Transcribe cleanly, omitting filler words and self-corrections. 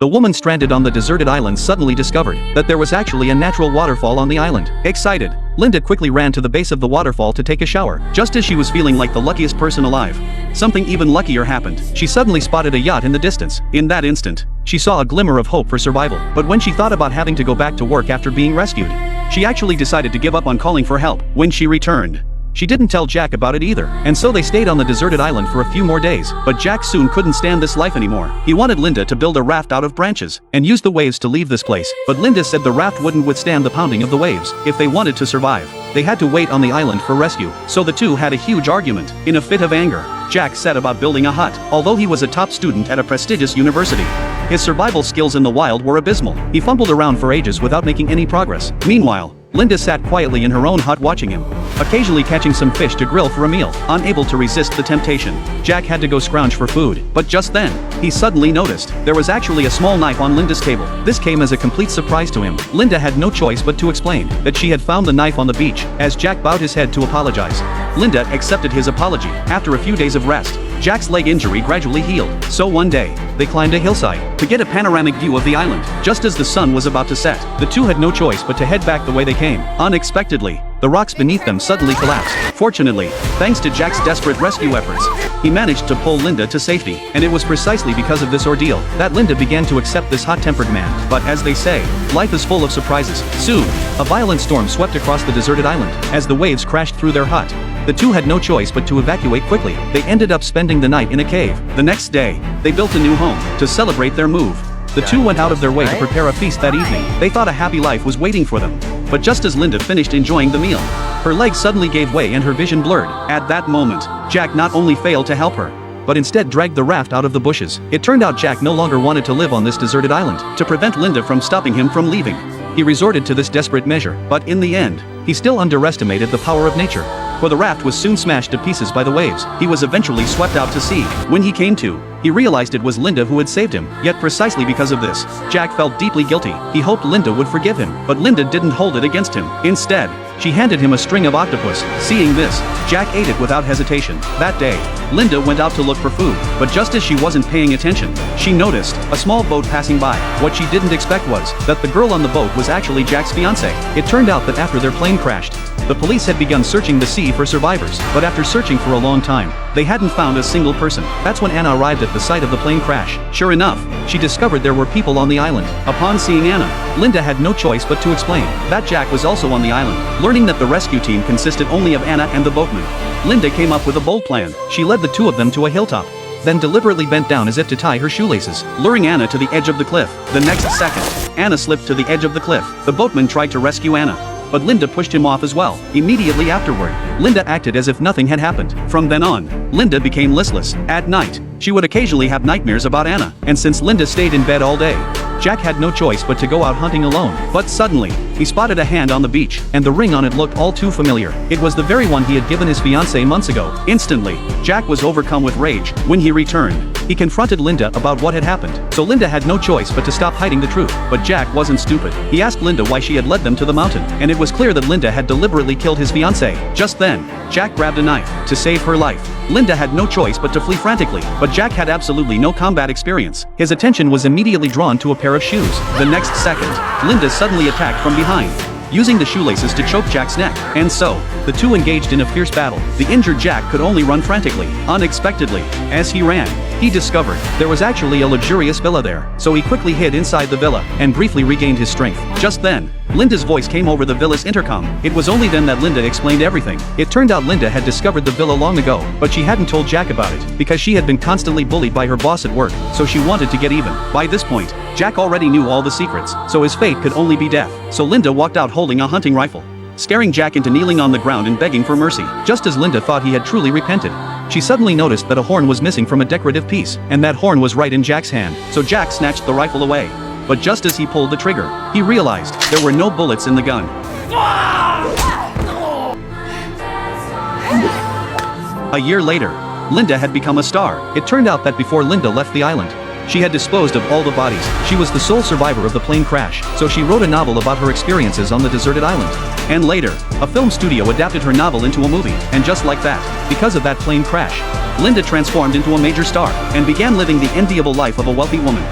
The woman stranded on the deserted island suddenly discovered that there was actually a natural waterfall on the island. Excited, Linda quickly ran to the base of the waterfall to take a shower. Just as she was feeling like the luckiest person alive, something even luckier happened. She suddenly spotted a yacht in the distance. In that instant, she saw a glimmer of hope for survival. But when she thought about having to go back to work after being rescued, she actually decided to give up on calling for help. When she returned, she didn't tell Jack about it either, and so they stayed on the deserted island for a few more days. But Jack soon couldn't stand this life anymore. He wanted Linda to build a raft out of branches and use the waves to leave this place, but Linda said the raft wouldn't withstand the pounding of the waves. If they wanted to survive, they had to wait on the island for rescue. So the two had a huge argument. In a fit of anger, Jack set about building a hut. Although he was a top student at a prestigious university, his survival skills in the wild were abysmal. He fumbled around for ages without making any progress. Meanwhile, Linda sat quietly in her own hut watching him, occasionally catching some fish to grill for a meal. Unable to resist the temptation, Jack had to go scrounge for food. But just then, he suddenly noticed there was actually a small knife on Linda's table. This came as a complete surprise to him. Linda had no choice but to explain that she had found the knife on the beach. As Jack bowed his head to apologize, Linda accepted his apology. After a few days of rest, Jack's leg injury gradually healed. So one day, they climbed a hillside to get a panoramic view of the island. Just as the sun was about to set, the two had no choice but to head back the way they came. Unexpectedly, the rocks beneath them suddenly collapsed. Fortunately, thanks to Jack's desperate rescue efforts, he managed to pull Linda to safety. And it was precisely because of this ordeal that Linda began to accept this hot-tempered man. But as they say, life is full of surprises. Soon, a violent storm swept across the deserted island. As the waves crashed through their hut, the two had no choice but to evacuate quickly. They ended up spending the night in a cave. The next day, they built a new home to celebrate their move. The two went out of their way to prepare a feast that evening. They thought a happy life was waiting for them. But just as Linda finished enjoying the meal, her legs suddenly gave way and her vision blurred. At that moment, Jack not only failed to help her, but instead dragged the raft out of the bushes. It turned out Jack no longer wanted to live on this deserted island. To prevent Linda from stopping him from leaving, he resorted to this desperate measure. But in the end, he still underestimated the power of nature, for the raft was soon smashed to pieces by the waves. He was eventually swept out to sea. When he came to, he realized it was Linda who had saved him. Yet precisely because of this, Jack felt deeply guilty. He hoped Linda would forgive him, but Linda didn't hold it against him. Instead, she handed him a string of octopus. Seeing this, Jack ate it without hesitation. That day, Linda went out to look for food, but just as she wasn't paying attention, she noticed a small boat passing by. What she didn't expect was that the girl on the boat was actually Jack's fiancée. It turned out that after their plane crashed, the police had begun searching the sea for survivors, but after searching for a long time, they hadn't found a single person. That's when Anna arrived at the site of the plane crash. Sure enough, she discovered there were people on the island. Upon seeing Anna, Linda had no choice but to explain that Jack was also on the island. Learning that the rescue team consisted only of Anna and the boatman, Linda came up with a bold plan. She led the two of them to a hilltop, then deliberately bent down as if to tie her shoelaces, luring Anna to the edge of the cliff. The next second, Anna slipped to the edge of the cliff. The boatman tried to rescue Anna, but Linda pushed him off as well. Immediately afterward, Linda acted as if nothing had happened. From then on, Linda became listless. At night, she would occasionally have nightmares about Anna, and since Linda stayed in bed all day, Jack had no choice but to go out hunting alone. But suddenly, he spotted a hand on the beach, and the ring on it looked all too familiar. It was the very one he had given his fiancée months ago. Instantly, Jack was overcome with rage. When he returned, he confronted Linda about what had happened. So Linda had no choice but to stop hiding the truth. But Jack wasn't stupid. He asked Linda why she had led them to the mountain, and it was clear that Linda had deliberately killed his fiancée. Just then, Jack grabbed a knife to save her life. Linda had no choice but to flee frantically, but Jack had absolutely no combat experience. His attention was immediately drawn to a pair of shoes. The next second, Linda suddenly attacked from behind, using the shoelaces to choke Jack's neck. And so, the two engaged in a fierce battle. The injured Jack could only run frantically. Unexpectedly, as he ran, he discovered there was actually a luxurious villa there. So he quickly hid inside the villa and briefly regained his strength. Just then, Linda's voice came over the villa's intercom. It was only then that Linda explained everything. It turned out Linda had discovered the villa long ago, but she hadn't told Jack about it because she had been constantly bullied by her boss at work, so she wanted to get even. By this point, Jack already knew all the secrets, so his fate could only be death. So Linda walked out holding a hunting rifle, staring Jack into kneeling on the ground and begging for mercy. Just as Linda thought he had truly repented, she suddenly noticed that a horn was missing from a decorative piece, and that horn was right in Jack's hand. So Jack snatched the rifle away. But just as he pulled the trigger, he realized there were no bullets in the gun. A year later, Linda had become a star. It turned out that before Linda left the island, she had disposed of all the bodies. She was the sole survivor of the plane crash, so she wrote a novel about her experiences on the deserted island. And later, a film studio adapted her novel into a movie, and just like that, because of that plane crash, Linda transformed into a major star and began living the enviable life of a wealthy woman.